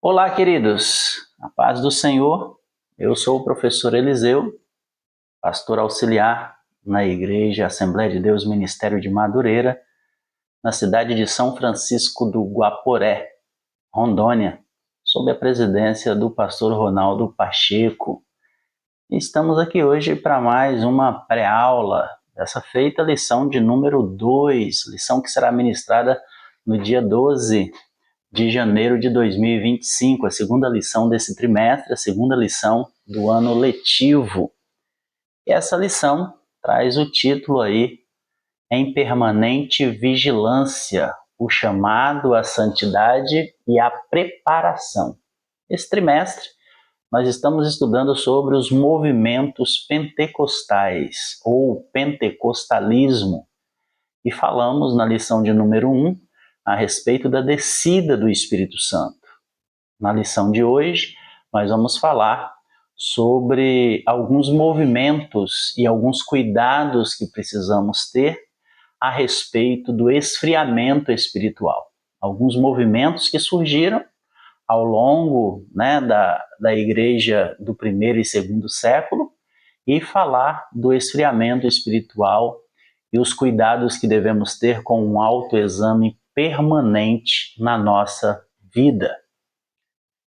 Olá, queridos. A paz do Senhor. Eu sou o professor Eliseu, pastor auxiliar na Igreja Assembleia de Deus Ministério de Madureira, na cidade de São Francisco do Guaporé, Rondônia, sob a presidência do pastor Ronaldo Pacheco. E estamos aqui hoje para mais uma pré-aula dessa feita lição de número 2, lição que será ministrada no dia 12 de janeiro de 2025, a segunda lição desse trimestre, a segunda lição do ano letivo. E essa lição traz o título aí, Em Permanente Vigilância, o chamado à santidade e a preparação. Esse trimestre nós estamos estudando sobre os movimentos pentecostais, ou pentecostalismo, e falamos na lição de número 1 a respeito da descida do Espírito Santo. Na lição de hoje, nós vamos falar sobre alguns movimentos e alguns cuidados que precisamos ter a respeito do esfriamento espiritual. Alguns movimentos que surgiram ao longo da igreja do primeiro e segundo século e falar do esfriamento espiritual e os cuidados que devemos ter com um autoexame permanente na nossa vida.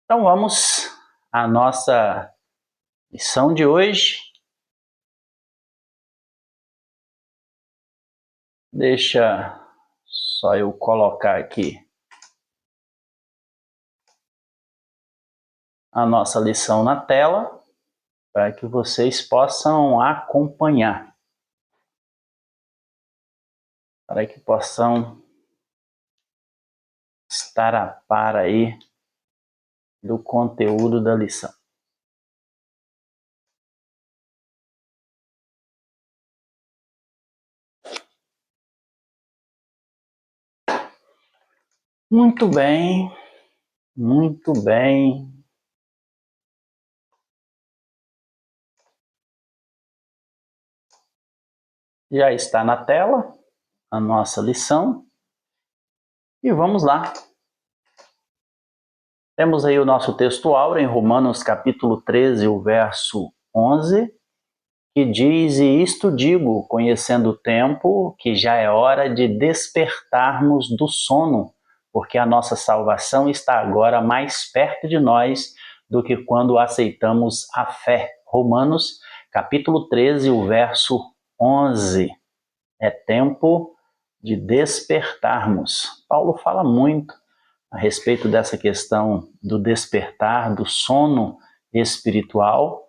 Então vamos à nossa lição de hoje. Deixa só eu colocar aqui a nossa lição na tela para que vocês possam acompanhar, para que possam estar a par aí do conteúdo da lição. Muito bem, muito bem. Já está na tela a nossa lição e vamos lá. Temos aí o nosso texto áureo em Romanos capítulo 13, o verso 11, que diz: E isto digo, conhecendo o tempo, que já é hora de despertarmos do sono, porque a nossa salvação está agora mais perto de nós do que quando aceitamos a fé. Romanos capítulo 13, o verso 11. É tempo de despertarmos. Paulo fala muito a respeito dessa questão do despertar, do sono espiritual,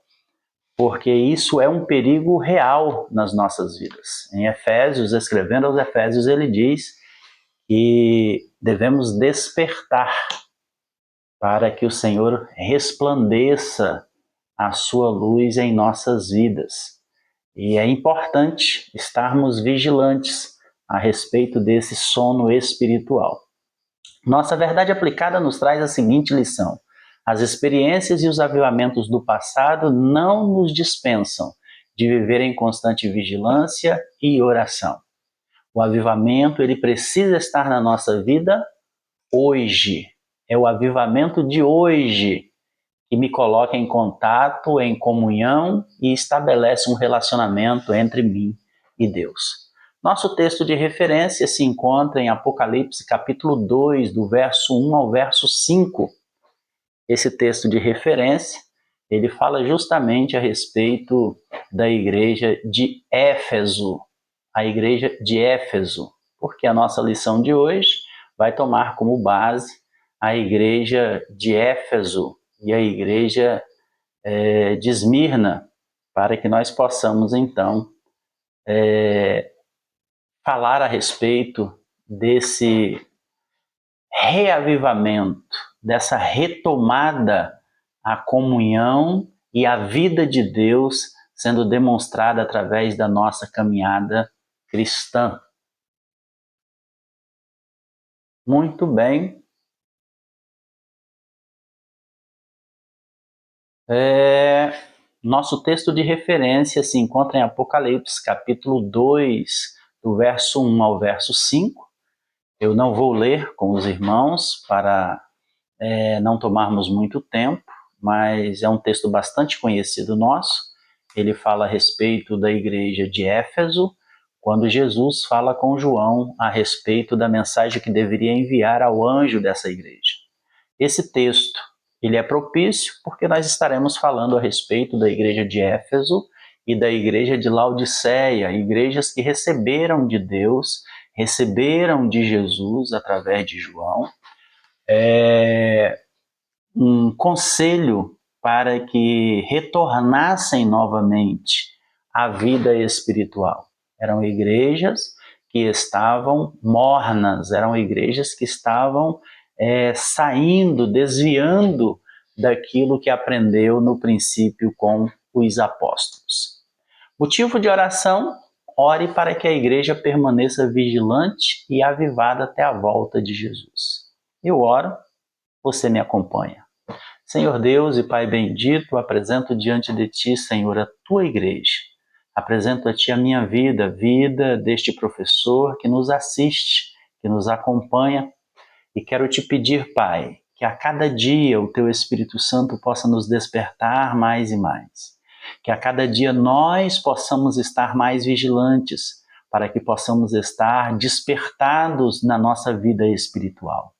porque isso é um perigo real nas nossas vidas. Em Efésios, escrevendo aos Efésios, ele diz que devemos despertar para que o Senhor resplandeça a sua luz em nossas vidas. E é importante estarmos vigilantes a respeito desse sono espiritual. Nossa verdade aplicada nos traz a seguinte lição: as experiências e os avivamentos do passado não nos dispensam de viver em constante vigilância e oração. O avivamento, ele precisa estar na nossa vida hoje. É o avivamento de hoje que me coloca em contato, em comunhão e estabelece um relacionamento entre mim e Deus. Nosso texto de referência se encontra em Apocalipse capítulo 2, do verso 1 ao verso 5. Esse texto de referência, ele fala justamente a respeito da igreja de Éfeso. A igreja de Éfeso, porque a nossa lição de hoje vai tomar como base a igreja de Éfeso e a igreja de Esmirna, para que nós possamos então falar a respeito desse reavivamento, dessa retomada à comunhão e à vida de Deus sendo demonstrada através da nossa caminhada cristã. Muito bem. Nosso texto de referência se encontra em Apocalipse, capítulo 2, do verso 1 ao verso 5. Eu não vou ler com os irmãos para não tomarmos muito tempo, mas é um texto bastante conhecido nosso. Ele fala a respeito da igreja de Éfeso, quando Jesus fala com João a respeito da mensagem que deveria enviar ao anjo dessa igreja. Esse texto, ele é propício porque nós estaremos falando a respeito da igreja de Éfeso e da igreja de Laodiceia, igrejas que receberam de Deus, receberam de Jesus através de João, um conselho para que retornassem novamente à vida espiritual. Eram igrejas que estavam mornas, eram igrejas que estavam saindo, desviando daquilo que aprendeu no princípio com os apóstolos. Motivo de oração: ore para que a igreja permaneça vigilante e avivada até a volta de Jesus. Eu oro, você me acompanha. Senhor Deus e Pai bendito, apresento diante de Ti, Senhor, a Tua igreja. Apresento a Ti a minha vida, a vida deste professor que nos assiste, que nos acompanha. E quero Te pedir, Pai, que a cada dia o Teu Espírito Santo possa nos despertar mais e mais. Que a cada dia nós possamos estar mais vigilantes, para que possamos estar despertados na nossa vida espiritual.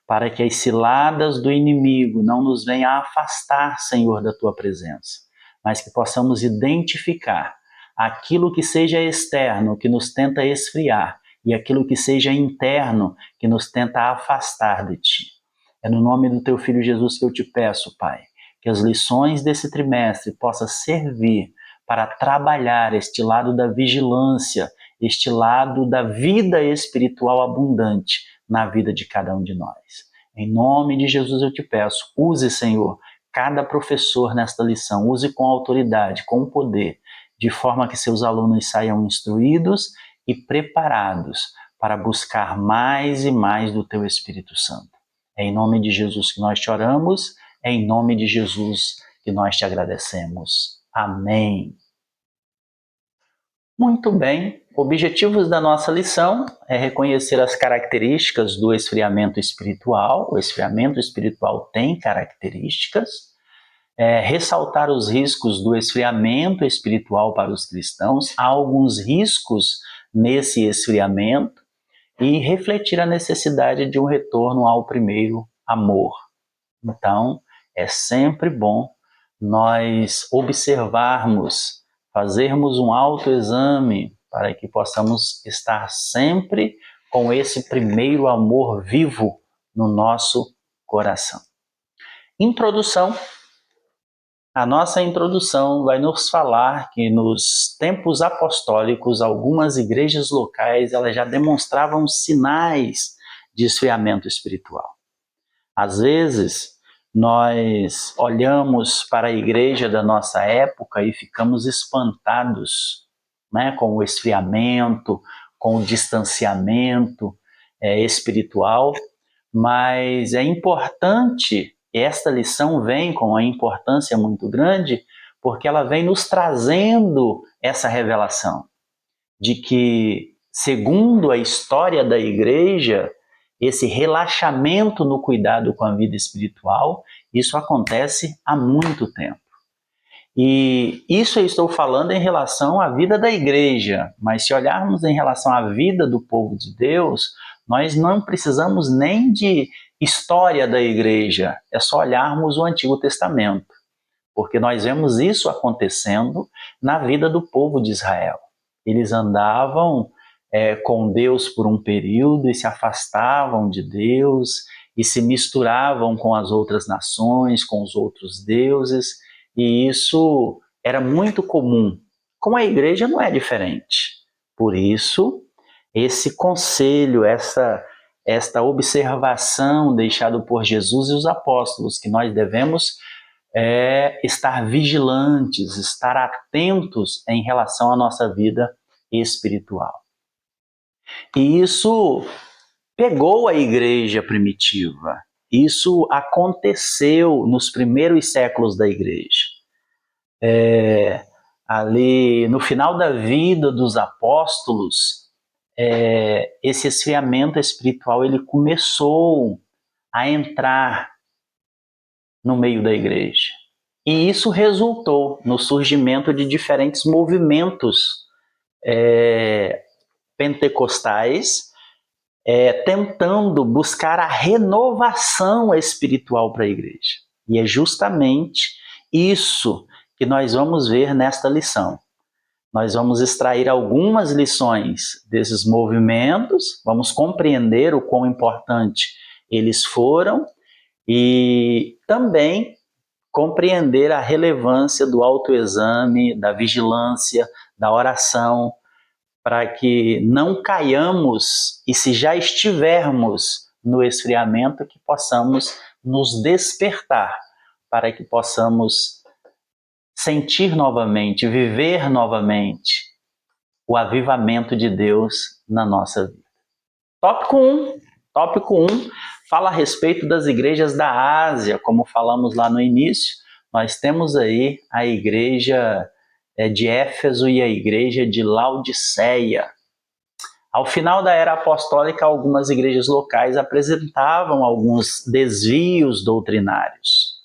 Para que as ciladas do inimigo não nos venham a afastar, Senhor, da Tua presença, mas que possamos identificar aquilo que seja externo, que nos tenta esfriar, e aquilo que seja interno, que nos tenta afastar de Ti. É no nome do Teu Filho Jesus que eu te peço, Pai, que as lições desse trimestre possam servir para trabalhar este lado da vigilância, este lado da vida espiritual abundante na vida de cada um de nós. Em nome de Jesus eu te peço, use, Senhor, cada professor nesta lição, use com autoridade, com poder, de forma que seus alunos saiam instruídos e preparados para buscar mais e mais do Teu Espírito Santo. É em nome de Jesus que nós te oramos, é em nome de Jesus que nós te agradecemos. Amém. Muito bem, objetivos da nossa lição é reconhecer as características do esfriamento espiritual. O esfriamento espiritual tem características. Ressaltar os riscos do esfriamento espiritual para os cristãos. Há alguns riscos nesse esfriamento e refletir a necessidade de um retorno ao primeiro amor. Então, é sempre bom nós observarmos, fazermos um autoexame para que possamos estar sempre com esse primeiro amor vivo no nosso coração. Introdução. A nossa introdução vai nos falar que nos tempos apostólicos, algumas igrejas locais elas já demonstravam sinais de esfriamento espiritual. Às vezes, nós olhamos para a igreja da nossa época e ficamos espantados, né, com o esfriamento, com o distanciamento espiritual, mas é importante, esta lição vem com uma importância muito grande, porque ela vem nos trazendo essa revelação de que, segundo a história da igreja, esse relaxamento no cuidado com a vida espiritual, isso acontece há muito tempo. E isso eu estou falando em relação à vida da igreja, mas se olharmos em relação à vida do povo de Deus, nós não precisamos nem de história da igreja, é só olharmos o Antigo Testamento, porque nós vemos isso acontecendo na vida do povo de Israel. Eles andavam com Deus por um período e se afastavam de Deus e se misturavam com as outras nações, com os outros deuses, e isso era muito comum. Com a igreja não é diferente. Por isso, esse conselho, esta observação deixada por Jesus e os apóstolos, que nós devemos estar vigilantes, estar atentos em relação à nossa vida espiritual. E isso pegou a igreja primitiva. Isso aconteceu nos primeiros séculos da igreja. Ali no final da vida dos apóstolos, esse esfriamento espiritual ele começou a entrar no meio da igreja. E isso resultou no surgimento de diferentes movimentos pentecostais, tentando buscar a renovação espiritual para a igreja. E é justamente isso que nós vamos ver nesta lição. Nós vamos extrair algumas lições desses movimentos, vamos compreender o quão importante eles foram e também compreender a relevância do autoexame, da vigilância, da oração, para que não caiamos e, se já estivermos no esfriamento, que possamos nos despertar, para que possamos sentir novamente, viver novamente o avivamento de Deus na nossa vida. Tópico 1 fala a respeito das igrejas da Ásia, como falamos lá no início. Nós temos aí a igreja de Éfeso e a igreja de Laodiceia. Ao final da era apostólica, algumas igrejas locais apresentavam alguns desvios doutrinários,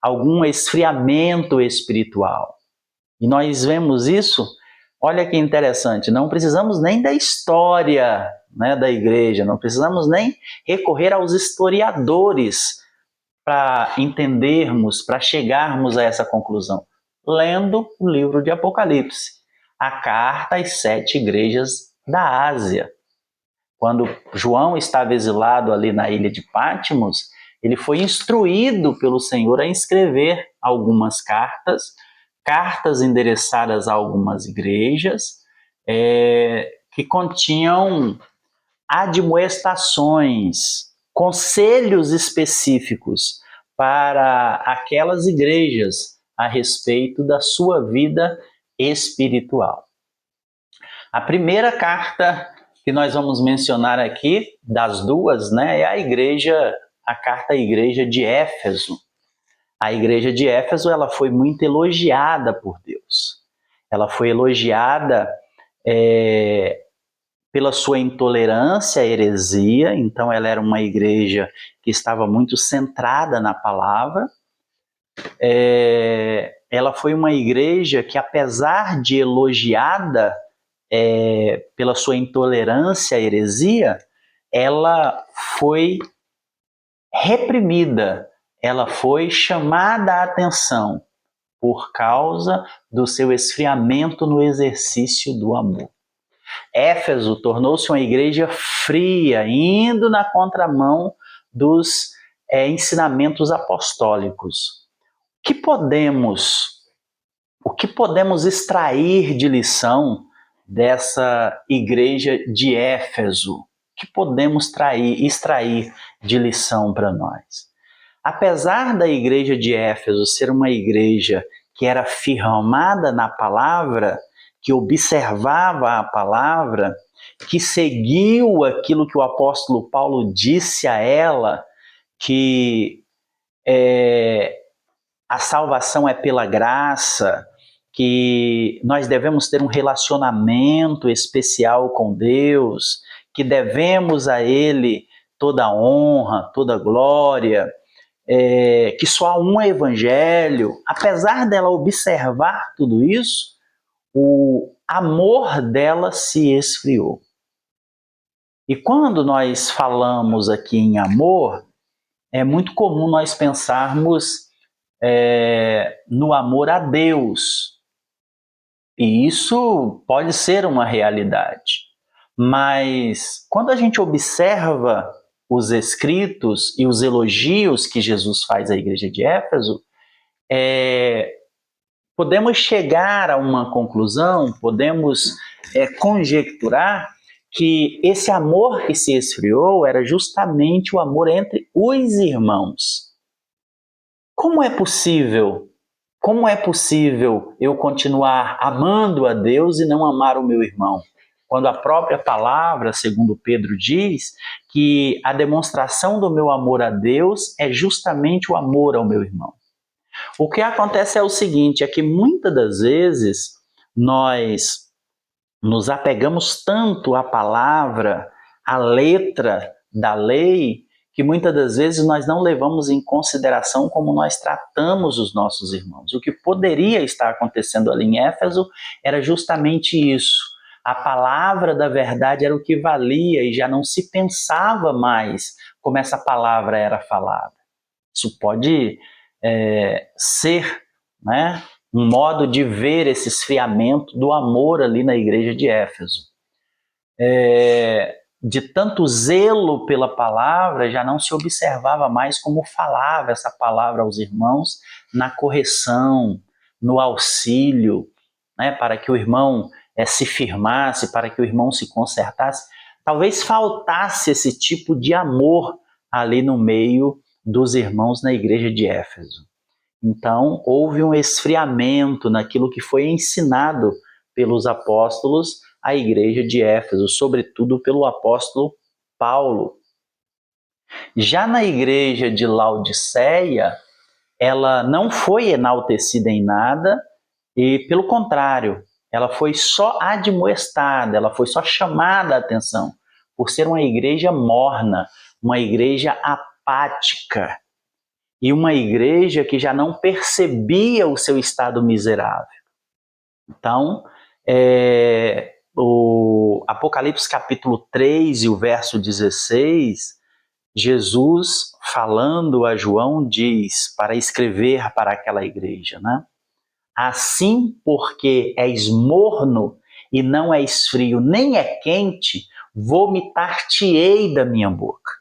algum esfriamento espiritual. E nós vemos isso, olha que interessante, não precisamos nem da história, né, da igreja, não precisamos nem recorrer aos historiadores para entendermos, para chegarmos a essa conclusão. Lendo o livro de Apocalipse, a carta às 7 igrejas da Ásia. Quando João estava exilado ali na ilha de Patmos, ele foi instruído pelo Senhor a escrever algumas cartas endereçadas a algumas igrejas, que continham admoestações, conselhos específicos para aquelas igrejas a respeito da sua vida espiritual. A primeira carta que nós vamos mencionar aqui, das duas, né, é a carta à igreja de Éfeso. A igreja de Éfeso, ela foi muito elogiada por Deus. Ela foi elogiada pela sua intolerância à heresia, então ela era uma igreja que estava muito centrada na palavra. Ela foi uma igreja que, apesar de elogiada pela sua intolerância à heresia, ela foi reprimida, ela foi chamada a atenção por causa do seu esfriamento no exercício do amor. Éfeso tornou-se uma igreja fria, indo na contramão dos ensinamentos apostólicos. O que podemos extrair de lição dessa igreja de Éfeso? O que podemos extrair de lição para nós? Apesar da igreja de Éfeso ser uma igreja que era firmada na palavra, que observava a palavra, que seguiu aquilo que o apóstolo Paulo disse a ela, que a salvação é pela graça, que nós devemos ter um relacionamento especial com Deus, que devemos a Ele toda honra, toda glória, que só há um evangelho. Apesar dela observar tudo isso, o amor dela se esfriou. E quando nós falamos aqui em amor, é muito comum nós pensarmos no amor a Deus. E isso pode ser uma realidade. Mas quando a gente observa os escritos e os elogios que Jesus faz à igreja de Éfeso, podemos chegar a uma conclusão, podemos conjecturar que esse amor que se esfriou era justamente o amor entre os irmãos. Como é possível eu continuar amando a Deus e não amar o meu irmão? Quando a própria palavra, segundo Pedro diz, que a demonstração do meu amor a Deus é justamente o amor ao meu irmão. O que acontece é o seguinte, é que muitas das vezes nós nos apegamos tanto à palavra, à letra da lei, que muitas das vezes nós não levamos em consideração como nós tratamos os nossos irmãos. O que poderia estar acontecendo ali em Éfeso era justamente isso. A palavra da verdade era o que valia e já não se pensava mais como essa palavra era falada. Isso pode ser, né, um modo de ver esse esfriamento do amor ali na igreja de Éfeso. De tanto zelo pela palavra, já não se observava mais como falava essa palavra aos irmãos na correção, no auxílio, né, para que o irmão se firmasse, para que o irmão se consertasse. Talvez faltasse esse tipo de amor ali no meio dos irmãos na igreja de Éfeso. Então, houve um esfriamento naquilo que foi ensinado pelos apóstolos à igreja de Éfeso, sobretudo pelo apóstolo Paulo. Já na igreja de Laodiceia, ela não foi enaltecida em nada e, pelo contrário, ela foi só admoestada, ela foi só chamada a atenção por ser uma igreja morna, uma igreja apática e uma igreja que já não percebia o seu estado miserável. Então, o Apocalipse capítulo 3 e o verso 16, Jesus, falando a João, diz para escrever para aquela igreja, né? Assim, porque és morno e não és frio, nem é quente, vomitar-te-ei da minha boca.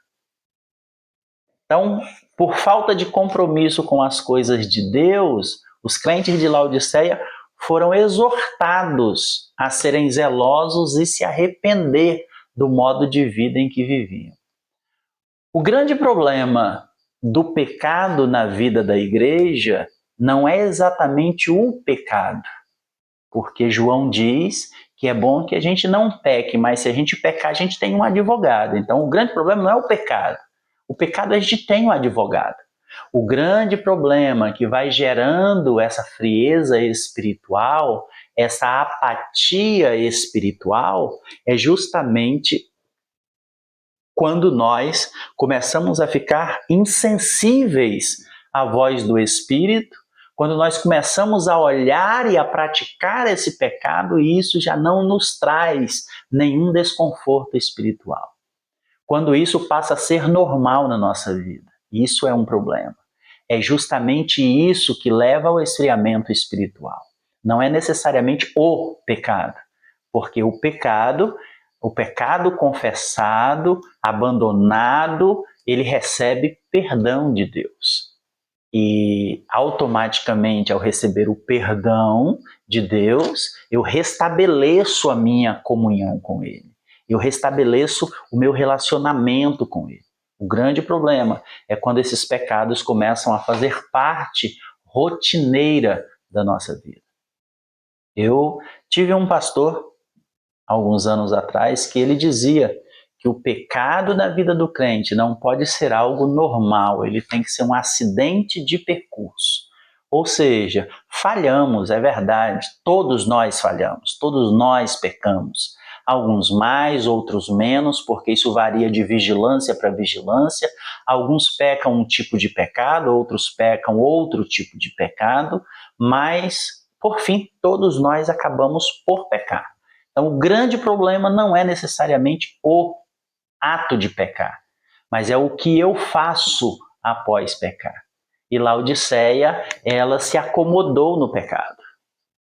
Então, por falta de compromisso com as coisas de Deus, os crentes de Laodiceia foram exortados a serem zelosos e se arrepender do modo de vida em que viviam. O grande problema do pecado na vida da igreja não é exatamente o pecado, porque João diz que é bom que a gente não peque, mas se a gente pecar, a gente tem um advogado. Então, o grande problema não é o pecado. O pecado a gente tem um advogado. O grande problema que vai gerando essa frieza espiritual, essa apatia espiritual, é justamente quando nós começamos a ficar insensíveis à voz do Espírito, quando nós começamos a olhar e a praticar esse pecado, e isso já não nos traz nenhum desconforto espiritual. Quando isso passa a ser normal na nossa vida, isso é um problema. É justamente isso que leva ao esfriamento espiritual. Não é necessariamente o pecado, porque o pecado confessado, abandonado, ele recebe perdão de Deus. E automaticamente, ao receber o perdão de Deus, eu restabeleço a minha comunhão com Ele. Eu restabeleço o meu relacionamento com Ele. O grande problema é quando esses pecados começam a fazer parte rotineira da nossa vida. Eu tive um pastor, alguns anos atrás, que ele dizia que o pecado na vida do crente não pode ser algo normal, ele tem que ser um acidente de percurso. Ou seja, falhamos, é verdade, todos nós falhamos, todos nós pecamos. Alguns mais, outros menos, porque isso varia de vigilância para vigilância. Alguns pecam um tipo de pecado, outros pecam outro tipo de pecado, mas, por fim, todos nós acabamos por pecar. Então, o grande problema não é necessariamente o ato de pecar, mas é o que eu faço após pecar. E Laodiceia, ela se acomodou no pecado.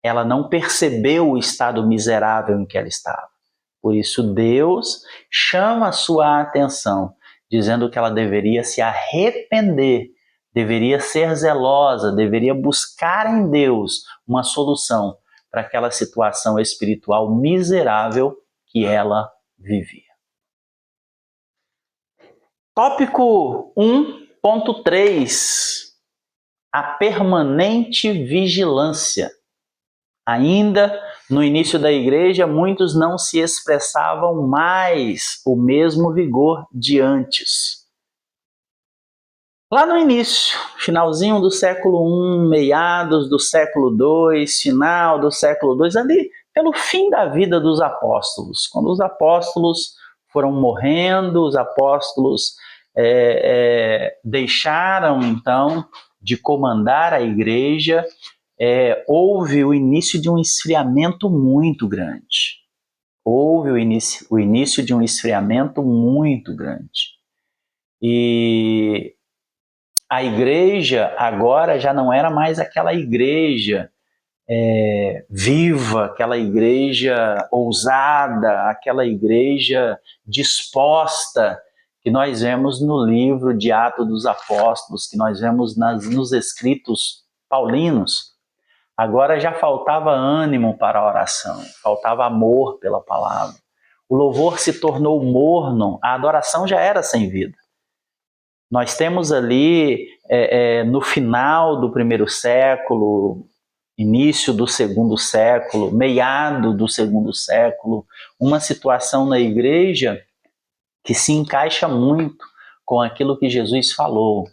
Ela não percebeu o estado miserável em que ela estava. Por isso, Deus chama a sua atenção, dizendo que ela deveria se arrepender, deveria ser zelosa, deveria buscar em Deus uma solução para aquela situação espiritual miserável que ela vivia. Tópico 1.3: a permanente vigilância. Ainda no início da igreja, muitos não se expressavam mais o mesmo vigor de antes. Lá no início, finalzinho do século I, meados do século II, final do século II, ali pelo fim da vida dos apóstolos, quando os apóstolos foram morrendo, os apóstolos deixaram então de comandar a igreja, houve o início de um esfriamento muito grande. Houve o início de um esfriamento muito grande. E a igreja agora já não era mais aquela igreja viva, aquela igreja ousada, aquela igreja disposta que nós vemos no livro de Atos dos Apóstolos, que nós vemos nos escritos paulinos. Agora já faltava ânimo para a oração, faltava amor pela palavra. O louvor se tornou morno, a adoração já era sem vida. Nós temos ali, no final do primeiro século, início do segundo século, meado do segundo século, uma situação na igreja que se encaixa muito com aquilo que Jesus falou.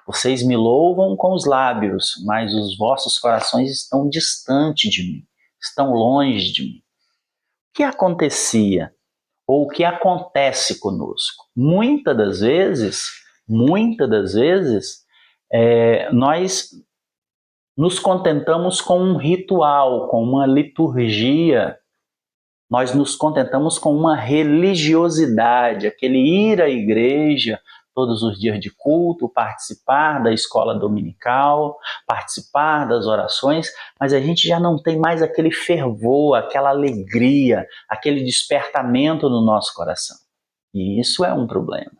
Vocês me louvam com os lábios, mas os vossos corações estão distantes de mim, estão longe de mim. O que acontecia? Ou o que acontece conosco? Muitas das vezes, nós nos contentamos com um ritual, com uma liturgia, nós nos contentamos com uma religiosidade, aquele ir à igreja todos os dias de culto, participar da escola dominical, participar das orações, mas a gente já não tem mais aquele fervor, aquela alegria, aquele despertamento no nosso coração. E isso é um problema.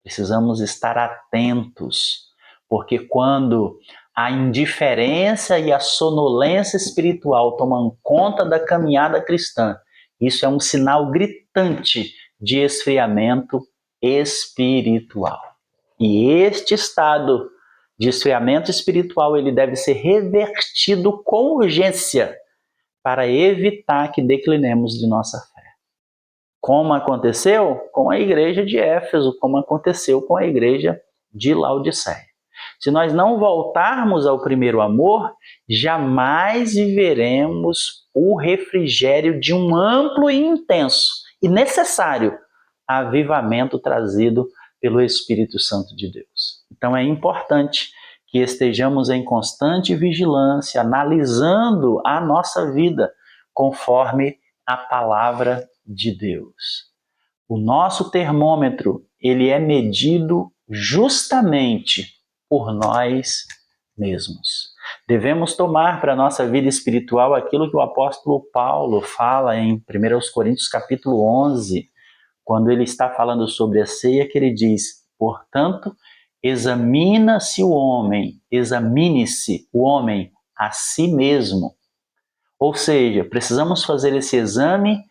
Precisamos estar atentos, porque quando a indiferença e a sonolência espiritual tomam conta da caminhada cristã, isso é um sinal gritante de esfriamento espiritual. E este estado de esfriamento espiritual, ele deve ser revertido com urgência para evitar que declinemos de nossa fé. Como aconteceu com a igreja de Éfeso, como aconteceu com a igreja de Laodiceia. Se nós não voltarmos ao primeiro amor, jamais viveremos o refrigério de um amplo e intenso e necessário avivamento trazido pelo Espírito Santo de Deus. Então é importante que estejamos em constante vigilância, analisando a nossa vida conforme a palavra de Deus. O nosso termômetro, ele é medido justamente por nós mesmos. Devemos tomar para a nossa vida espiritual aquilo que o apóstolo Paulo fala em 1 Coríntios capítulo 11, quando ele está falando sobre a ceia, que ele diz, portanto, examine-se o homem a si mesmo. Ou seja, precisamos fazer esse exame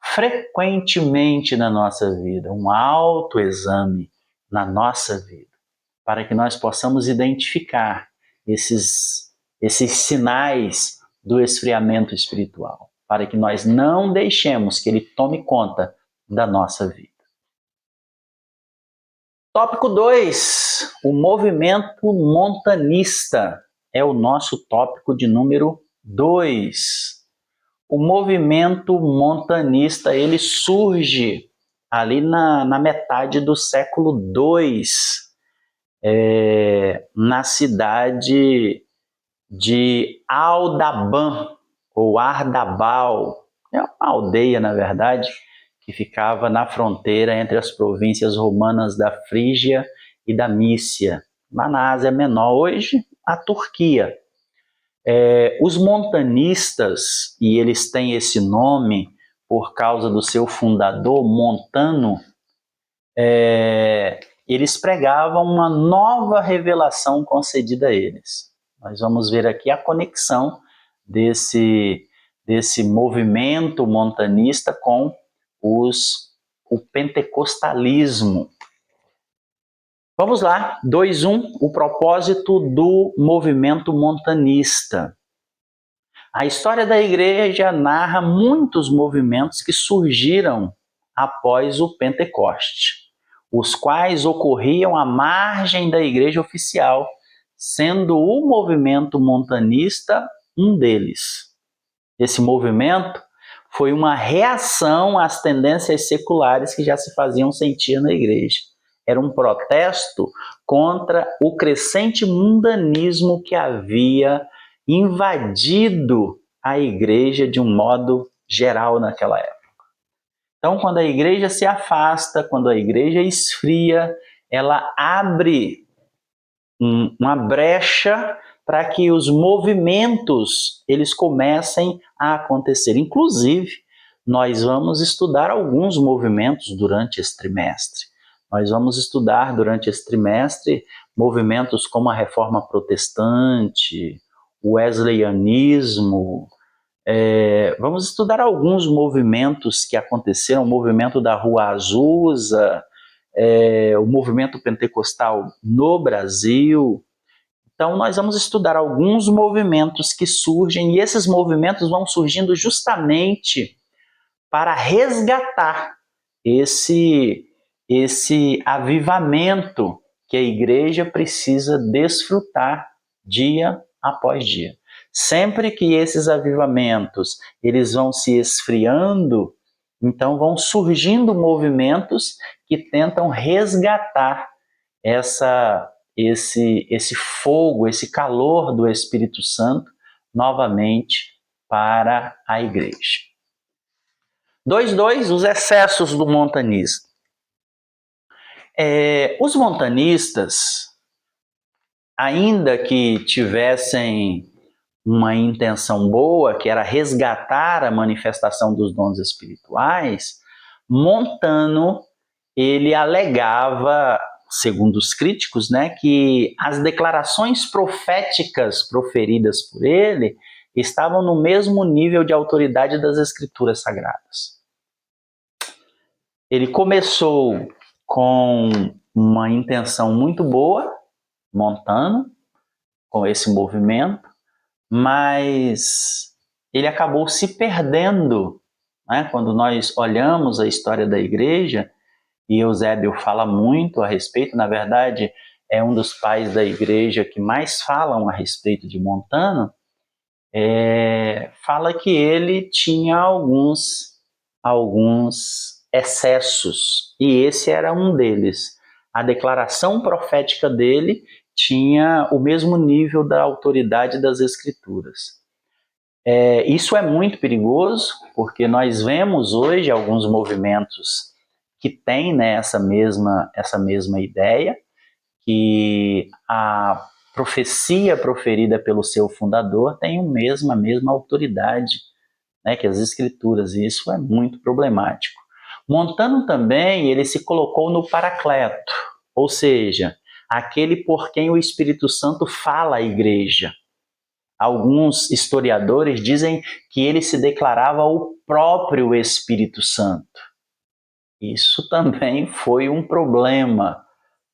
frequentemente na nossa vida, um autoexame na nossa vida, para que nós possamos identificar esses sinais do esfriamento espiritual, para que nós não deixemos que ele tome conta da nossa vida. Tópico 2, o movimento montanista é o nosso tópico de número 2. O movimento montanista, ele surge ali na metade do século II, na cidade de Aldaban, ou Ardabal. É uma aldeia, na verdade, que ficava na fronteira entre as províncias romanas da Frígia e da Mícia, lá na Ásia Menor, hoje a Turquia. Os montanistas, e eles têm esse nome por causa do seu fundador, Montano, eles pregavam uma nova revelação concedida a eles. Nós vamos ver aqui a conexão desse movimento montanista com o pentecostalismo. Vamos lá, 2.1, o propósito do movimento montanista. A história da igreja narra muitos movimentos que surgiram após o Pentecoste, os quais ocorriam à margem da igreja oficial, sendo o movimento montanista um deles. Esse movimento foi uma reação às tendências seculares que já se faziam sentir na igreja. era um protesto contra o crescente mundanismo que havia invadido a igreja de um modo geral naquela época. Então, quando a igreja se afasta, quando a igreja esfria, ela abre uma brecha para que os movimentos eles comecem a acontecer. Inclusive, nós vamos estudar alguns movimentos durante esse trimestre. Nós vamos estudar durante esse trimestre movimentos como a Reforma Protestante, o Wesleyanismo. Vamos estudar alguns movimentos que aconteceram, o movimento da Rua Azusa, o movimento pentecostal no Brasil. Então, nós vamos estudar alguns movimentos que surgem, e esses movimentos vão surgindo justamente para resgatar esse avivamento que a igreja precisa desfrutar dia após dia. Sempre que esses avivamentos eles vão se esfriando, então vão surgindo movimentos que tentam resgatar esse fogo, esse calor do Espírito Santo novamente para a igreja. 2.2, os excessos do montanismo. Os montanistas, ainda que tivessem uma intenção boa, que era resgatar a manifestação dos dons espirituais, Montano, ele alegava, segundo os críticos, que as declarações proféticas proferidas por ele estavam no mesmo nível de autoridade das Escrituras Sagradas. Ele começou com uma intenção muito boa, Montano, com esse movimento, mas ele acabou se perdendo, quando nós olhamos a história da igreja, e Eusébio fala muito a respeito, na verdade, é um dos pais da igreja que mais falam a respeito de Montano, fala que ele tinha alguns excessos, e esse era um deles. A declaração profética dele tinha o mesmo nível da autoridade das Escrituras. Isso é muito perigoso, porque nós vemos hoje alguns movimentos que têm essa mesma ideia, que a profecia proferida pelo seu fundador tem a mesma autoridade que as Escrituras, e isso é muito problemático. Montano também, ele se colocou no Paracleto, ou seja, aquele por quem o Espírito Santo fala à igreja. Alguns historiadores dizem que ele se declarava o próprio Espírito Santo. Isso também foi um problema,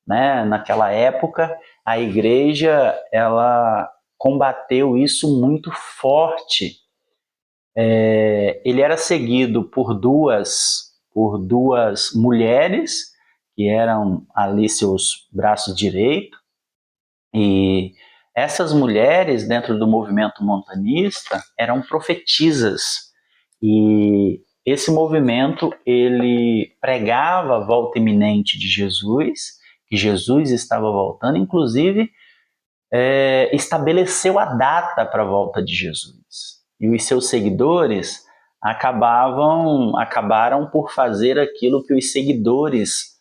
Naquela época, a igreja ela combateu isso muito forte. Ele era seguido por duas mulheres, que eram ali seus braços direitos, e essas mulheres, dentro do movimento montanista, eram profetisas, e esse movimento ele pregava a volta iminente de Jesus, que Jesus estava voltando, inclusive estabeleceu a data para a volta de Jesus. E os seus seguidores acabaram por fazer aquilo que os seguidores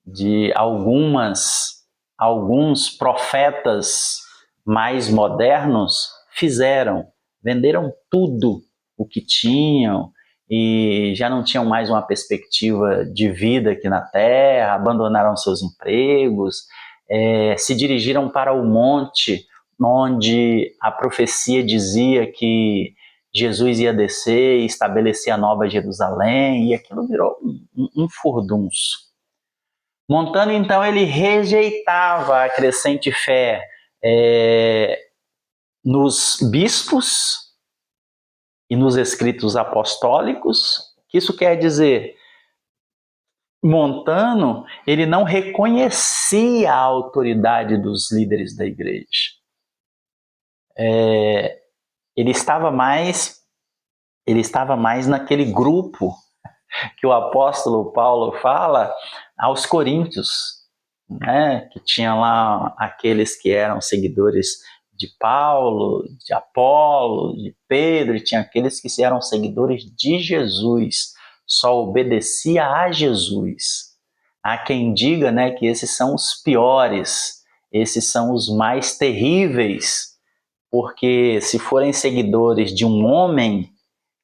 de alguns profetas mais modernos fizeram. Venderam tudo o que tinham e já não tinham mais uma perspectiva de vida aqui na Terra, abandonaram seus empregos, se dirigiram para o monte onde a profecia dizia que Jesus ia descer e estabelecer a Nova Jerusalém, e aquilo virou um furdunço. Montano, então, ele rejeitava a crescente fé nos bispos e nos escritos apostólicos. O que isso quer dizer? Montano, ele não reconhecia a autoridade dos líderes da igreja. Ele estava mais naquele grupo que o apóstolo Paulo fala, aos coríntios, né, que tinha lá aqueles que eram seguidores de Paulo, de Apolo, de Pedro, e tinha aqueles que eram seguidores de Jesus, só obedecia a Jesus. Há quem diga, né, que esses são os piores, esses são os mais terríveis, porque se forem seguidores de um homem,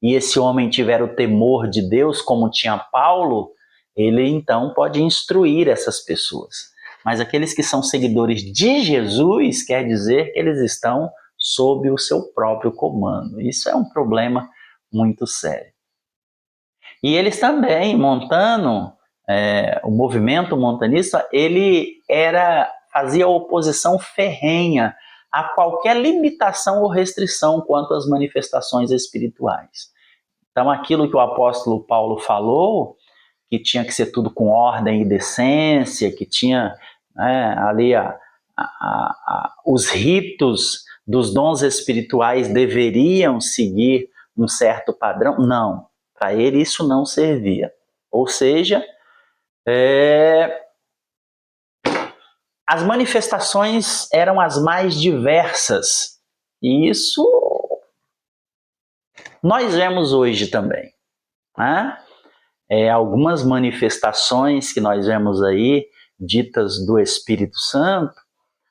e esse homem tiver o temor de Deus, como tinha Paulo, ele então pode instruir essas pessoas. Mas aqueles que são seguidores de Jesus, quer dizer que eles estão sob o seu próprio comando. Isso é um problema muito sério. E eles também, Montano, o movimento montanista, ele fazia oposição ferrenha a qualquer limitação ou restrição quanto às manifestações espirituais. Então, aquilo que o apóstolo Paulo falou, que tinha que ser tudo com ordem e decência, que tinha ali os ritos dos dons espirituais deveriam seguir um certo padrão. Não, para ele isso não servia. Ou seja, as manifestações eram as mais diversas. E isso nós vemos hoje também. Né? Algumas manifestações que nós vemos aí, ditas do Espírito Santo,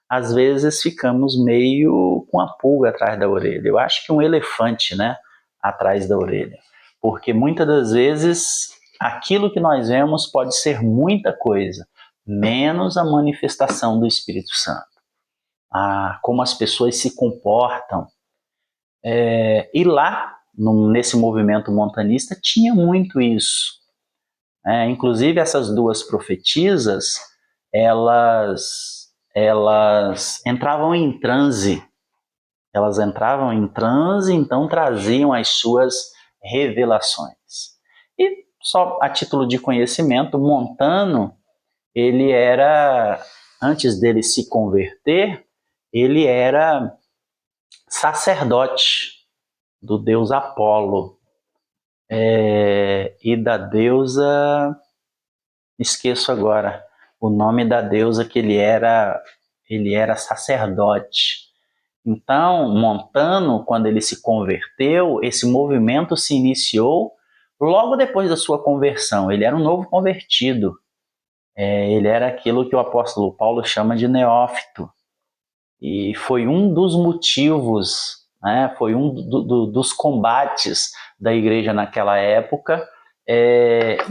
às vezes ficamos meio com a pulga atrás da orelha. Eu acho que um elefante, né, atrás da orelha. Porque muitas das vezes aquilo que nós vemos pode ser muita coisa, menos a manifestação do Espírito Santo. Como as pessoas se comportam. E lá, nesse movimento montanista, tinha muito isso. Inclusive, essas duas profetisas, elas entravam em transe. Elas entravam em transe, então traziam as suas revelações. E só a título de conhecimento, Montano, ele era, antes dele se converter, ele era sacerdote do deus Apolo e da deusa, esqueço agora o nome da deusa que ele era sacerdote. Então, Montano, quando ele se converteu, esse movimento se iniciou logo depois da sua conversão. Ele era um novo convertido. Ele era aquilo que o apóstolo Paulo chama de neófito. E foi um dos motivos, né, foi um dos combates da igreja naquela época,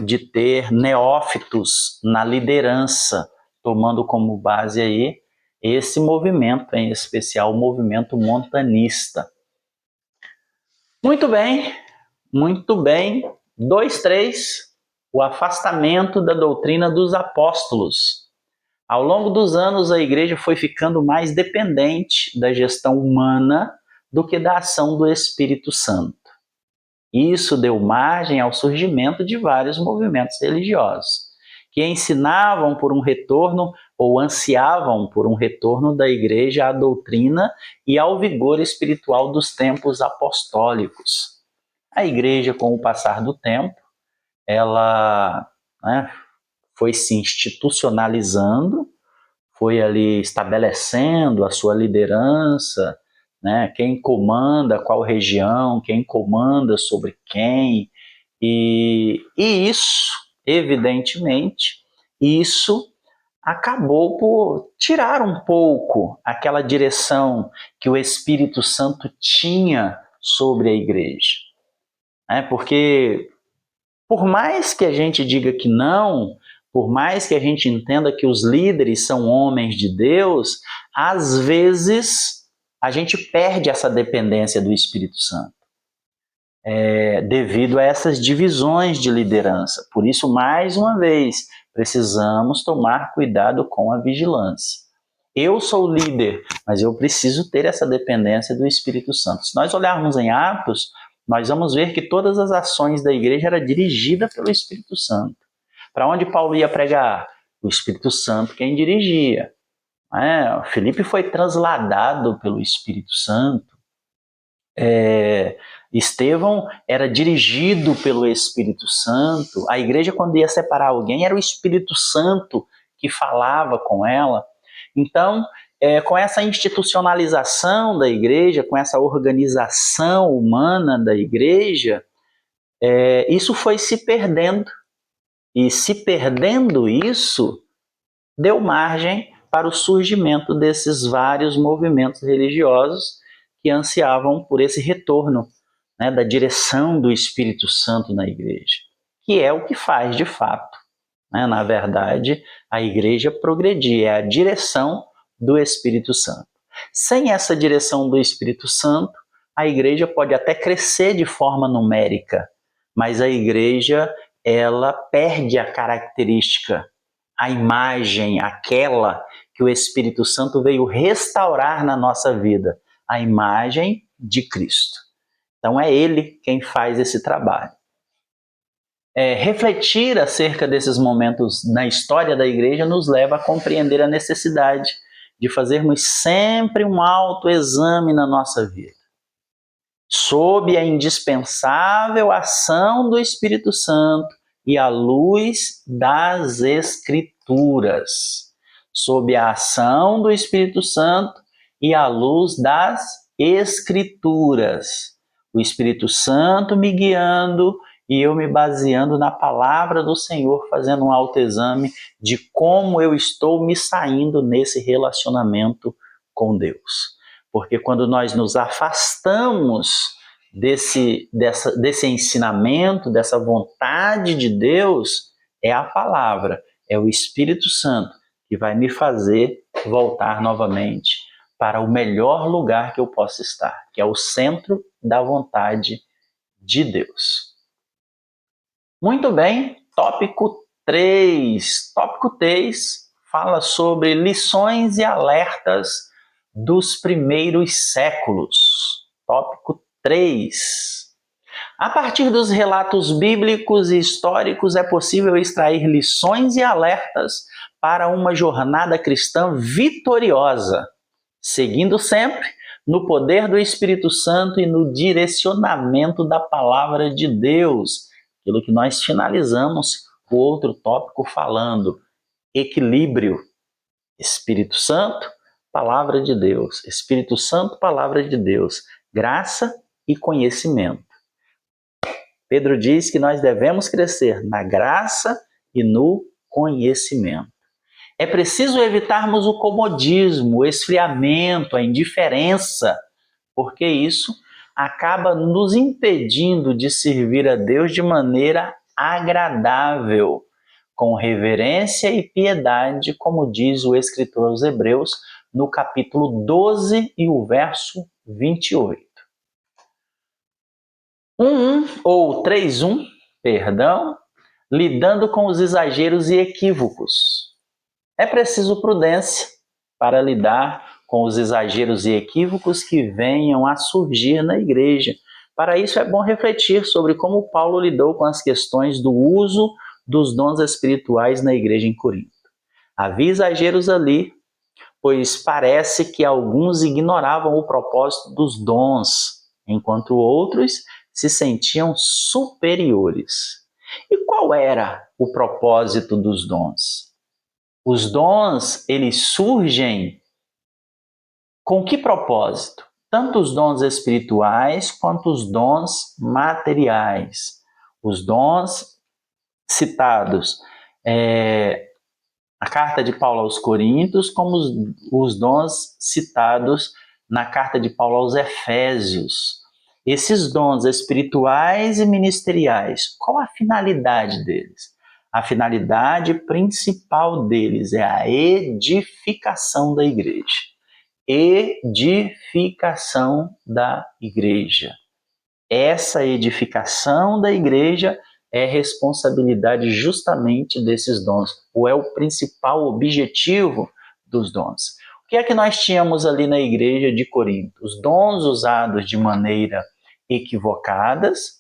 de ter neófitos na liderança, tomando como base aí esse movimento, em especial o movimento montanista. Muito bem, muito bem. 2.3, o afastamento da doutrina dos apóstolos. Ao longo dos anos, a igreja foi ficando mais dependente da gestão humana do que da ação do Espírito Santo. Isso deu margem ao surgimento de vários movimentos religiosos, que ensinavam por um retorno ou ansiavam por um retorno da igreja à doutrina e ao vigor espiritual dos tempos apostólicos. A igreja, com o passar do tempo, ela foi se institucionalizando, foi ali estabelecendo a sua liderança, né? Quem comanda qual região, quem comanda sobre quem, e isso, evidentemente, isso acabou por tirar um pouco aquela direção que o Espírito Santo tinha sobre a igreja. Porque por mais que a gente diga que não, por mais que a gente entenda que os líderes são homens de Deus, às vezes a gente perde essa dependência do Espírito Santo, devido a essas divisões de liderança. Por isso, mais uma vez, precisamos tomar cuidado com a vigilância. Eu sou líder, mas eu preciso ter essa dependência do Espírito Santo. Se nós olharmos em Atos, nós vamos ver que todas as ações da igreja eram dirigidas pelo Espírito Santo. Para onde Paulo ia pregar? O Espírito Santo quem dirigia. Filipe foi transladado pelo Espírito Santo. Estevão era dirigido pelo Espírito Santo. A igreja, quando ia separar alguém, era o Espírito Santo que falava com ela. Então, com essa institucionalização da igreja, com essa organização humana da igreja, isso foi se perdendo. E se perdendo isso, deu margem para o surgimento desses vários movimentos religiosos que ansiavam por esse retorno, né, da direção do Espírito Santo na igreja, que é o que faz de fato, né, na verdade, a igreja progredir, é a direção do Espírito Santo. Sem essa direção do Espírito Santo, a igreja pode até crescer de forma numérica, mas a igreja, ela perde a característica, a imagem, aquela que o Espírito Santo veio restaurar na nossa vida, a imagem de Cristo. Então é Ele quem faz esse trabalho. Refletir acerca desses momentos na história da igreja nos leva a compreender a necessidade de fazermos sempre um autoexame na nossa vida, sob a indispensável ação do Espírito Santo e à luz das Escrituras. Sob a ação do Espírito Santo e à luz das Escrituras. O Espírito Santo me guiando e eu me baseando na palavra do Senhor, fazendo um autoexame de como eu estou me saindo nesse relacionamento com Deus. Porque quando nós nos afastamos desse ensinamento, dessa vontade de Deus, é a palavra, é o Espírito Santo que vai me fazer voltar novamente para o melhor lugar que eu possa estar, que é o centro da vontade de Deus. Muito bem, tópico 3. Tópico 3 fala sobre lições e alertas dos primeiros séculos. Tópico 3. A partir dos relatos bíblicos e históricos é possível extrair lições e alertas para uma jornada cristã vitoriosa, seguindo sempre no poder do Espírito Santo e no direcionamento da palavra de Deus, aquilo que nós finalizamos o outro tópico falando, equilíbrio, Espírito Santo, palavra de Deus, Espírito Santo, palavra de Deus, graça e conhecimento. Pedro diz que nós devemos crescer na graça e no conhecimento. É preciso evitarmos o comodismo, o esfriamento, a indiferença, porque isso acaba nos impedindo de servir a Deus de maneira agradável, com reverência e piedade, como diz o escritor aos Hebreus, no capítulo 12 e o verso 28. 3.1, lidando com os exageros e equívocos. É preciso prudência para lidar com os exageros e equívocos que venham a surgir na igreja. Para isso é bom refletir sobre como Paulo lidou com as questões do uso dos dons espirituais na igreja em Corinto. Havia exageros ali, pois parece que alguns ignoravam o propósito dos dons, enquanto outros se sentiam superiores. E qual era o propósito dos dons? Os dons, eles surgem com que propósito? Tanto os dons espirituais quanto os dons materiais. Os dons citados na carta de Paulo aos Coríntios, como os dons citados na carta de Paulo aos Efésios. Esses dons espirituais e ministeriais, qual a finalidade deles? A finalidade principal deles é a edificação da igreja. Edificação da igreja. Essa edificação da igreja é responsabilidade justamente desses dons, ou é o principal objetivo dos dons. O que é que nós tínhamos ali na igreja de Corinto? Os dons usados de maneira equivocadas,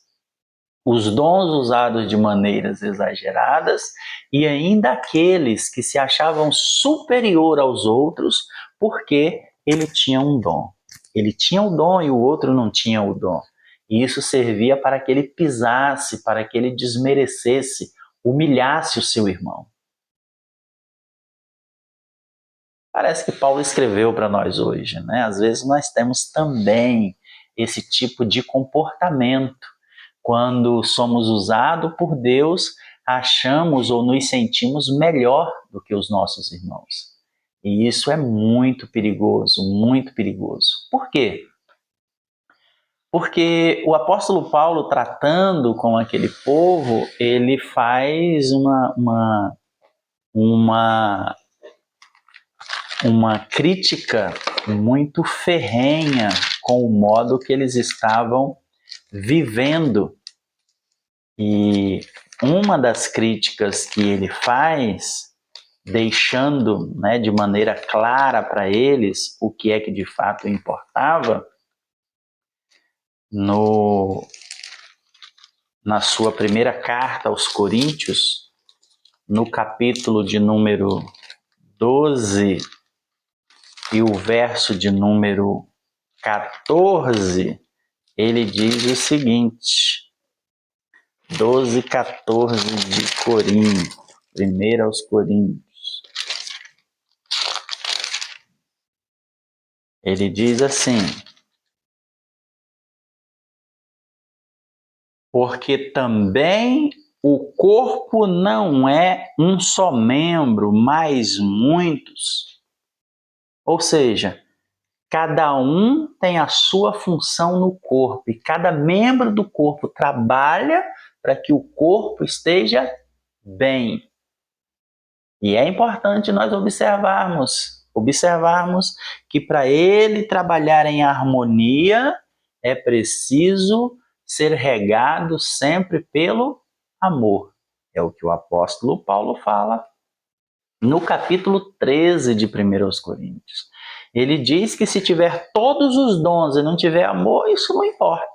os dons usados de maneiras exageradas e ainda aqueles que se achavam superior aos outros porque ele tinha um dom. Ele tinha o dom e o outro não tinha o dom. E isso servia para que ele pisasse, para que ele desmerecesse, humilhasse o seu irmão. Parece que Paulo escreveu para nós hoje, né? Às vezes nós temos também esse tipo de comportamento. Quando somos usados por Deus, achamos ou nos sentimos melhor do que os nossos irmãos. E isso é muito perigoso, muito perigoso. Por quê? Porque o apóstolo Paulo, tratando com aquele povo, ele faz uma crítica muito ferrenha com o modo que eles estavam vivendo. E uma das críticas que ele faz, deixando, né, de maneira clara para eles o que é que de fato importava, na sua primeira carta aos Coríntios, no capítulo de número 12 e o verso de número 14, ele diz o seguinte, 12, 14 de Coríntios, 1 aos Coríntios. Ele diz assim: porque também o corpo não é um só membro, mas muitos. Ou seja, cada um tem a sua função no corpo e cada membro do corpo trabalha para que o corpo esteja bem. E é importante nós observarmos que para ele trabalhar em harmonia é preciso ser regado sempre pelo amor. É o que o apóstolo Paulo fala no capítulo 13 de 1 Coríntios. Ele diz que se tiver todos os dons e não tiver amor, isso não importa.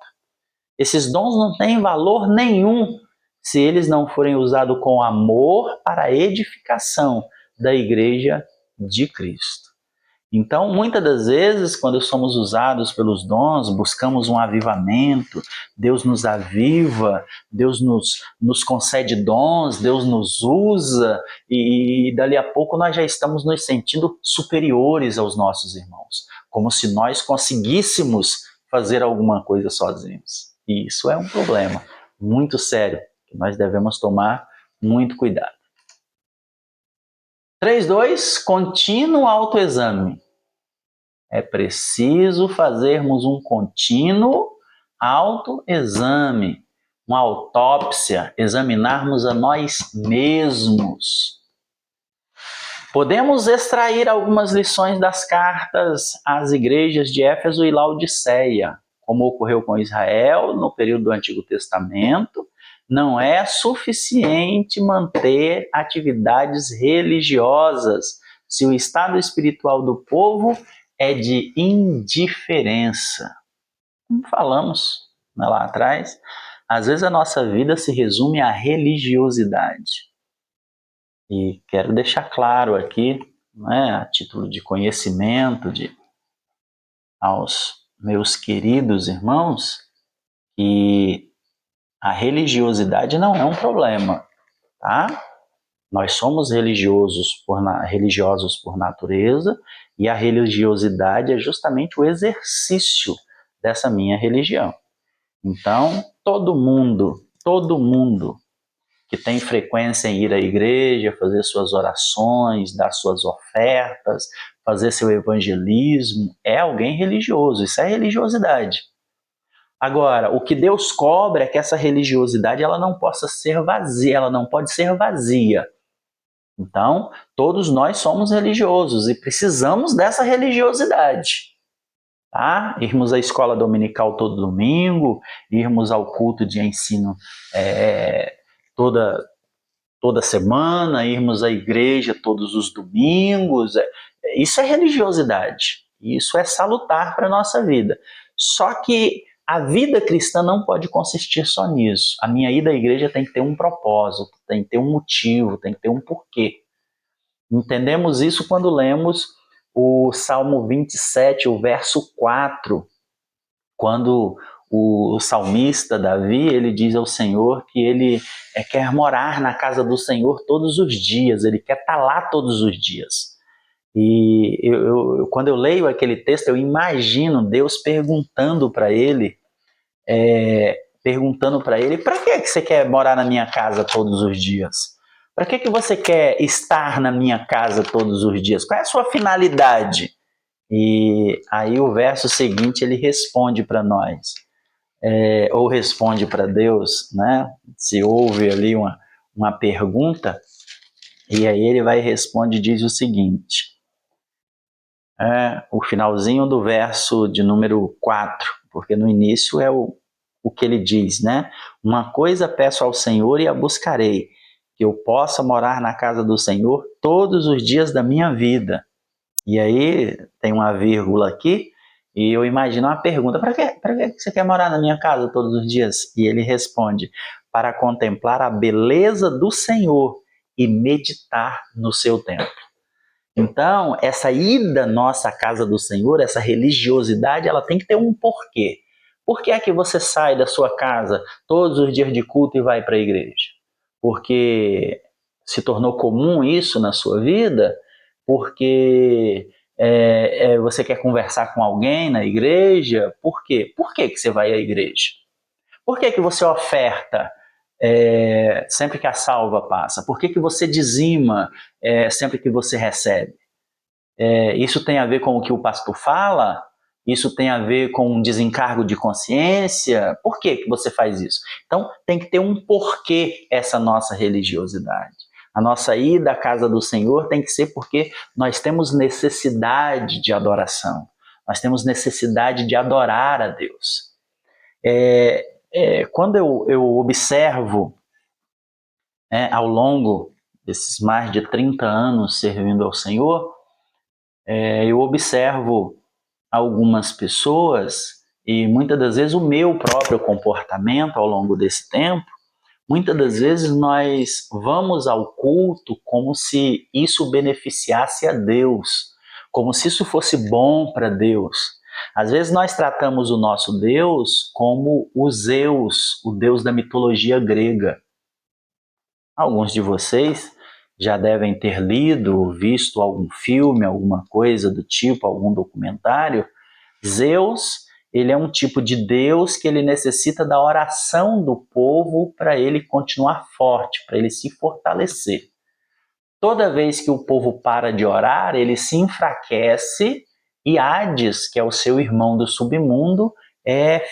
Esses dons não têm valor nenhum se eles não forem usados com amor para a edificação da igreja de Cristo. Então, muitas das vezes, quando somos usados pelos dons, buscamos um avivamento, Deus nos aviva, Deus nos concede dons, Deus nos usa, e dali a pouco nós já estamos nos sentindo superiores aos nossos irmãos, como se nós conseguíssemos fazer alguma coisa sozinhos. E isso é um problema muito sério, que nós devemos tomar muito cuidado. 3.2, contínuo autoexame. É preciso fazermos um contínuo autoexame, uma autópsia, examinarmos a nós mesmos. Podemos extrair algumas lições das cartas às igrejas de Éfeso e Laodiceia, como ocorreu com Israel no período do Antigo Testamento. Não é suficiente manter atividades religiosas se o estado espiritual do povo é de indiferença. Como falamos lá atrás, às vezes a nossa vida se resume à religiosidade. E quero deixar claro aqui, né, a título de conhecimento aos meus queridos irmãos, que a religiosidade não é um problema, tá? Nós somos religiosos por natureza, e a religiosidade é justamente o exercício dessa minha religião. Então, todo mundo que tem frequência em ir à igreja, fazer suas orações, dar suas ofertas, fazer seu evangelismo, é alguém religioso, isso é religiosidade. Agora, o que Deus cobra é que essa religiosidade ela não possa ser vazia, ela não pode ser vazia. Então, todos nós somos religiosos e precisamos dessa religiosidade. Tá? Irmos à escola dominical todo domingo, irmos ao culto de ensino toda semana, irmos à igreja todos os domingos. Isso é religiosidade. Isso é salutar para a nossa vida. Só que a vida cristã não pode consistir só nisso. A minha ida à igreja tem que ter um propósito, tem que ter um motivo, tem que ter um porquê. Entendemos isso quando lemos o Salmo 27, o verso 4, quando o salmista Davi, ele diz ao Senhor que ele quer morar na casa do Senhor todos os dias, ele quer estar lá todos os dias. E quando eu leio aquele texto, eu imagino Deus perguntando para ele, para que você quer morar na minha casa todos os dias? Para que você quer estar na minha casa todos os dias? Qual é a sua finalidade? E aí o verso seguinte ele responde para nós, ou responde para Deus, né? Se houve ali uma pergunta, e aí ele vai e responde e diz o seguinte, o finalzinho do verso de número 4, porque no início é o que ele diz, né? Uma coisa peço ao Senhor e a buscarei, que eu possa morar na casa do Senhor todos os dias da minha vida. E aí tem uma vírgula aqui, e eu imagino uma pergunta, para que você quer morar na minha casa todos os dias? E ele responde, para contemplar a beleza do Senhor e meditar no seu templo. Então, essa ida nossa à casa do Senhor, essa religiosidade, ela tem que ter um porquê. Por que é que você sai da sua casa todos os dias de culto e vai para a igreja? Porque se tornou comum isso na sua vida? Porque você quer conversar com alguém na igreja? Por quê? Por que você vai à igreja? Por que você oferta sempre que a salva passa? Por que você dizima sempre que você recebe? Isso tem a ver com o que o pastor fala? Isso tem a ver com um desencargo de consciência? Por que você faz isso? Então, tem que ter um porquê essa nossa religiosidade. A nossa ida à casa do Senhor tem que ser porque nós temos necessidade de adoração. Nós temos necessidade de adorar a Deus. Quando eu observo ao longo desses mais de 30 anos servindo ao Senhor, eu observo algumas pessoas e muitas das vezes o meu próprio comportamento ao longo desse tempo, muitas das vezes nós vamos ao culto como se isso beneficiasse a Deus, como se isso fosse bom para Deus. Às vezes nós tratamos o nosso Deus como o Zeus, o Deus da mitologia grega. Alguns de vocês já devem ter lido, visto algum filme, alguma coisa do tipo, algum documentário. Zeus, ele é um tipo de Deus que ele necessita da oração do povo para ele continuar forte, para ele se fortalecer. Toda vez que o povo para de orar, ele se enfraquece e Hades, que é o seu irmão do submundo,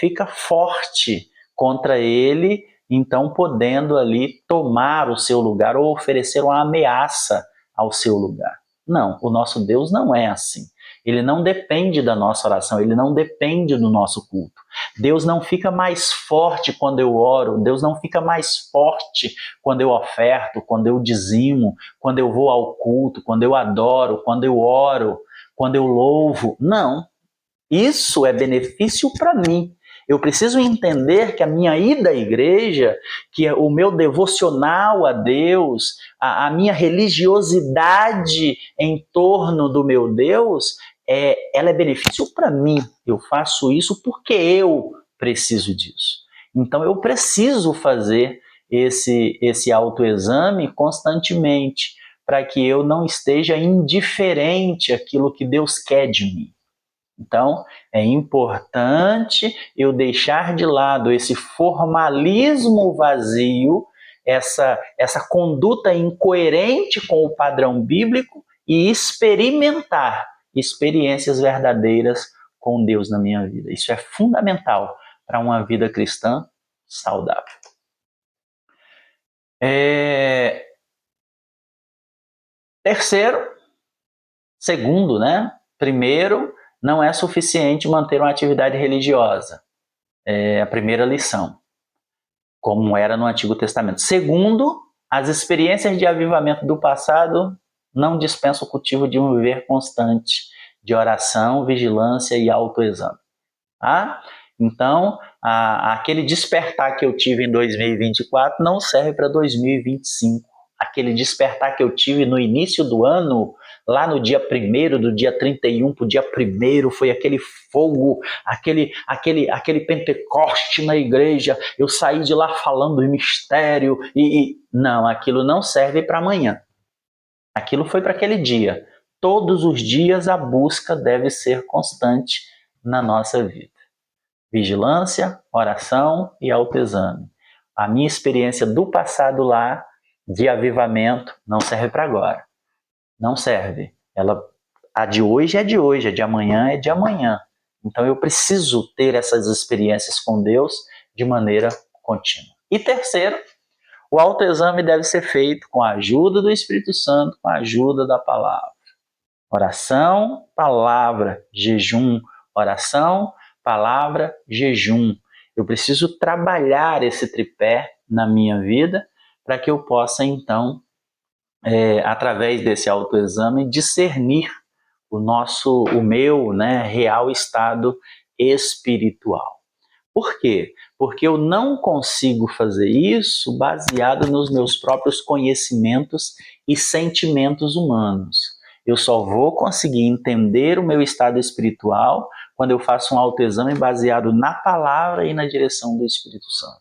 fica forte contra ele, então podendo ali tomar o seu lugar ou oferecer uma ameaça ao seu lugar. Não, o nosso Deus não é assim. Ele não depende da nossa oração, ele não depende do nosso culto. Deus não fica mais forte quando eu oro, Deus não fica mais forte quando eu oferto, quando eu dizimo, quando eu vou ao culto, quando eu adoro, quando eu oro, quando eu louvo. Não, isso é benefício para mim. Eu preciso entender que a minha ida à igreja, que o meu devocional a Deus, a minha religiosidade em torno do meu Deus, ela é benefício para mim. Eu faço isso porque eu preciso disso. Então eu preciso fazer esse autoexame constantemente, para que eu não esteja indiferente àquilo que Deus quer de mim. Então, é importante eu deixar de lado esse formalismo vazio, essa conduta incoerente com o padrão bíblico e experimentar experiências verdadeiras com Deus na minha vida. Isso é fundamental para uma vida cristã saudável. Segundo, né? Primeiro, não é suficiente manter uma atividade religiosa. É a primeira lição, como era no Antigo Testamento. Segundo, as experiências de avivamento do passado não dispensam o cultivo de um viver constante de oração, vigilância e autoexame. Tá? Então, aquele despertar que eu tive em 2024 não serve para 2025. Aquele despertar que eu tive no início do ano Lá no dia 1º, do dia 31 para o dia 1º, foi aquele fogo, aquele Pentecoste na igreja, eu saí de lá falando em mistério, não, aquilo não serve para amanhã. Aquilo foi para aquele dia. Todos os dias a busca deve ser constante na nossa vida. Vigilância, oração e autoexame. A minha experiência do passado lá, de avivamento, não serve para agora. Não serve. A de hoje é de hoje, a de amanhã é de amanhã. Então eu preciso ter essas experiências com Deus de maneira contínua. E terceiro, o autoexame deve ser feito com a ajuda do Espírito Santo, com a ajuda da palavra. Oração, palavra, jejum. Oração, palavra, jejum. Eu preciso trabalhar esse tripé na minha vida para que eu possa, então, através desse autoexame, discernir o meu real estado espiritual. Por quê? Porque eu não consigo fazer isso baseado nos meus próprios conhecimentos e sentimentos humanos. Eu só vou conseguir entender o meu estado espiritual quando eu faço um autoexame baseado na palavra e na direção do Espírito Santo.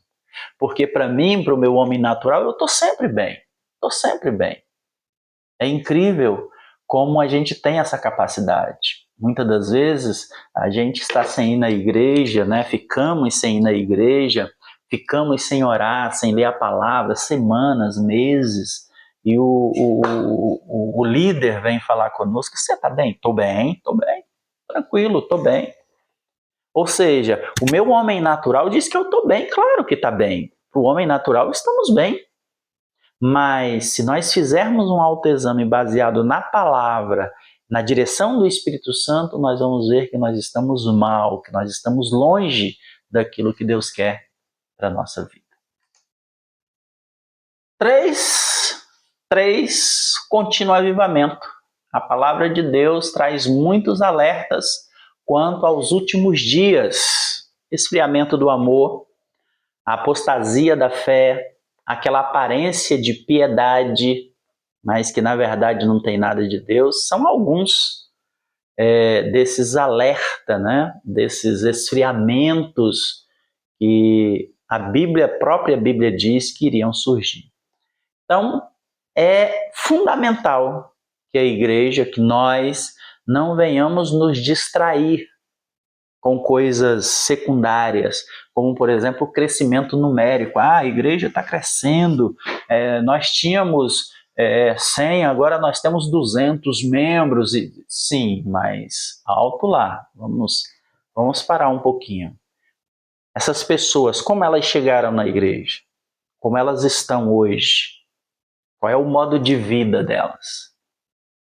Porque para mim, para o meu homem natural, eu estou sempre bem. Estou sempre bem. É incrível como a gente tem essa capacidade. Muitas das vezes a gente está sem ir na igreja, ficamos sem ir na igreja, ficamos sem orar, sem ler a palavra, semanas, meses, e o líder vem falar conosco: você está bem? Estou bem, tranquilo, estou bem. Ou seja, o meu homem natural diz que eu estou bem, claro que está bem. Para o homem natural estamos bem. Mas se nós fizermos um autoexame baseado na palavra, na direção do Espírito Santo, nós vamos ver que nós estamos mal, que nós estamos longe daquilo que Deus quer para a nossa vida. 3. Contínuo avivamento. A palavra de Deus traz muitos alertas quanto aos últimos dias. Esfriamento do amor, a apostasia da fé, aquela aparência de piedade, mas que na verdade não tem nada de Deus, são alguns desses alertas, desses esfriamentos que a própria Bíblia diz que iriam surgir. Então, é fundamental que a igreja, que nós não venhamos nos distrair com coisas secundárias, como, por exemplo, o crescimento numérico. A igreja está crescendo, nós tínhamos 100, agora nós temos 200 membros. Sim, mas alto lá, vamos parar um pouquinho. Essas pessoas, como elas chegaram na igreja? Como elas estão hoje? Qual é o modo de vida delas?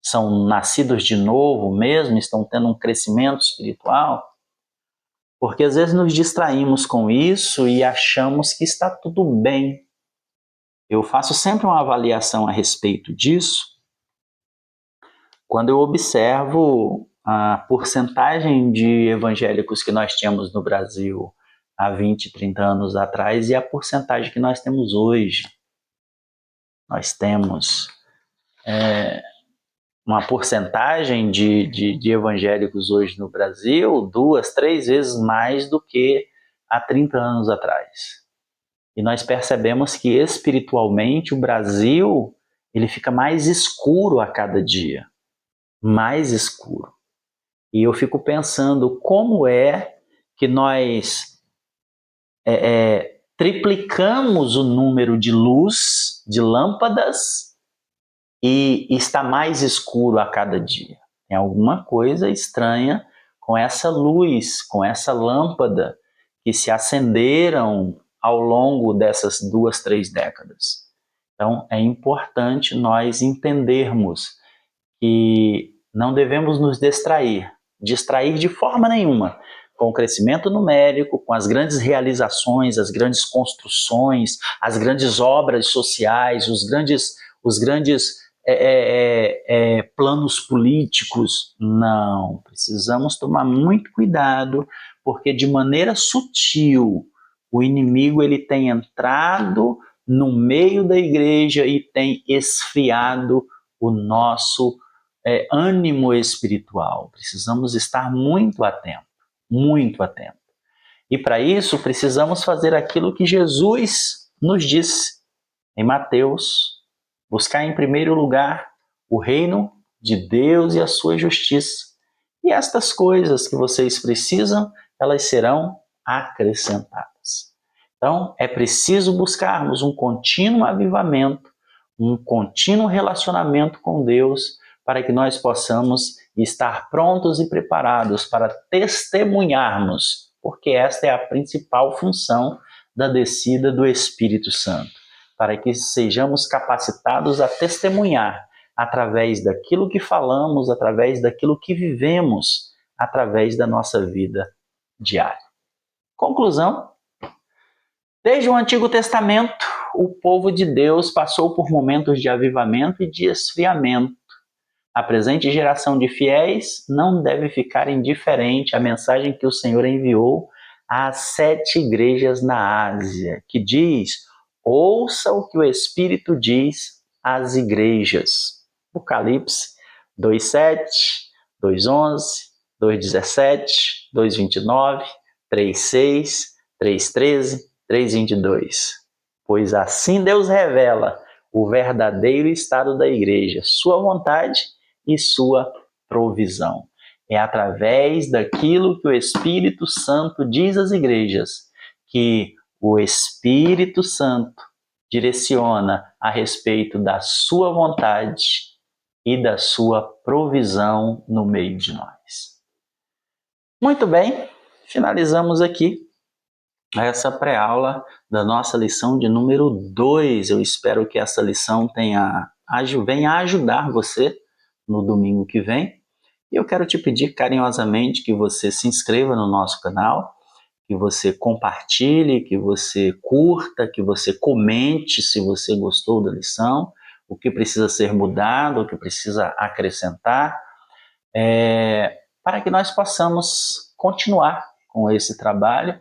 São nascidos de novo mesmo? Estão tendo um crescimento espiritual? Porque às vezes nos distraímos com isso e achamos que está tudo bem. Eu faço sempre uma avaliação a respeito disso quando eu observo a porcentagem de evangélicos que nós tínhamos no Brasil há 20, 30 anos atrás e a porcentagem que nós temos hoje. Nós temos uma porcentagem de evangélicos hoje no Brasil 2, 3 vezes mais do que há 30 anos atrás. E nós percebemos que espiritualmente o Brasil ele fica mais escuro a cada dia. Mais escuro. E eu fico pensando como é que nós triplicamos o número de luz, de lâmpadas, e está mais escuro a cada dia. Tem alguma coisa estranha com essa luz, com essa lâmpada que se acenderam ao longo dessas 2, 3 décadas. Então, é importante nós entendermos que não devemos nos distrair de forma nenhuma com o crescimento numérico, com as grandes realizações, as grandes construções, as grandes obras sociais, os grandes planos políticos. Não, precisamos tomar muito cuidado, porque de maneira sutil o inimigo ele tem entrado no meio da igreja e tem esfriado o nosso ânimo espiritual, precisamos estar muito atento, muito atento. E para isso precisamos fazer aquilo que Jesus nos disse em Mateus: buscar em primeiro lugar o reino de Deus e a sua justiça. E estas coisas que vocês precisam, elas serão acrescentadas. Então, é preciso buscarmos um contínuo avivamento, um contínuo relacionamento com Deus, para que nós possamos estar prontos e preparados para testemunharmos, porque esta é a principal função da descida do Espírito Santo, para que sejamos capacitados a testemunhar através daquilo que falamos, através daquilo que vivemos, através da nossa vida diária. Conclusão: desde o Antigo Testamento, o povo de Deus passou por momentos de avivamento e de esfriamento. A presente geração de fiéis não deve ficar indiferente à mensagem que o Senhor enviou às 7 igrejas na Ásia, que diz: ouça o que o Espírito diz às igrejas. Apocalipse 2:7, 2:11, 2:17, 2:29, 3:6, 3:13, 3:22. Pois assim Deus revela o verdadeiro estado da igreja, sua vontade e sua provisão. É através daquilo que o Espírito Santo diz às igrejas que o Espírito Santo direciona a respeito da sua vontade e da sua provisão no meio de nós. Muito bem, finalizamos aqui essa pré-aula da nossa lição de número 2. Eu espero que essa lição venha ajudar você no domingo que vem. E eu quero te pedir carinhosamente que você se inscreva no nosso canal, que você compartilhe, que você curta, que você comente se você gostou da lição, o que precisa ser mudado, o que precisa acrescentar, para que nós possamos continuar com esse trabalho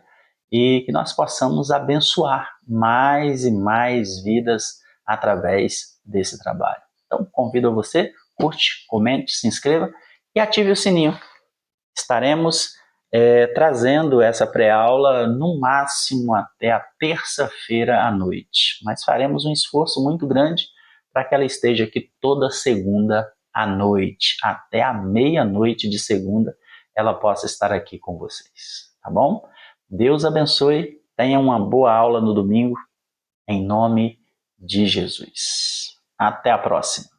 e que nós possamos abençoar mais e mais vidas através desse trabalho. Então, convido você, curte, comente, se inscreva e ative o sininho. Estaremos trazendo essa pré-aula no máximo até a terça-feira à noite, mas faremos um esforço muito grande para que ela esteja aqui toda segunda à noite, até a meia-noite de segunda, ela possa estar aqui com vocês, tá bom? Deus abençoe, tenha uma boa aula no domingo, em nome de Jesus. Até a próxima.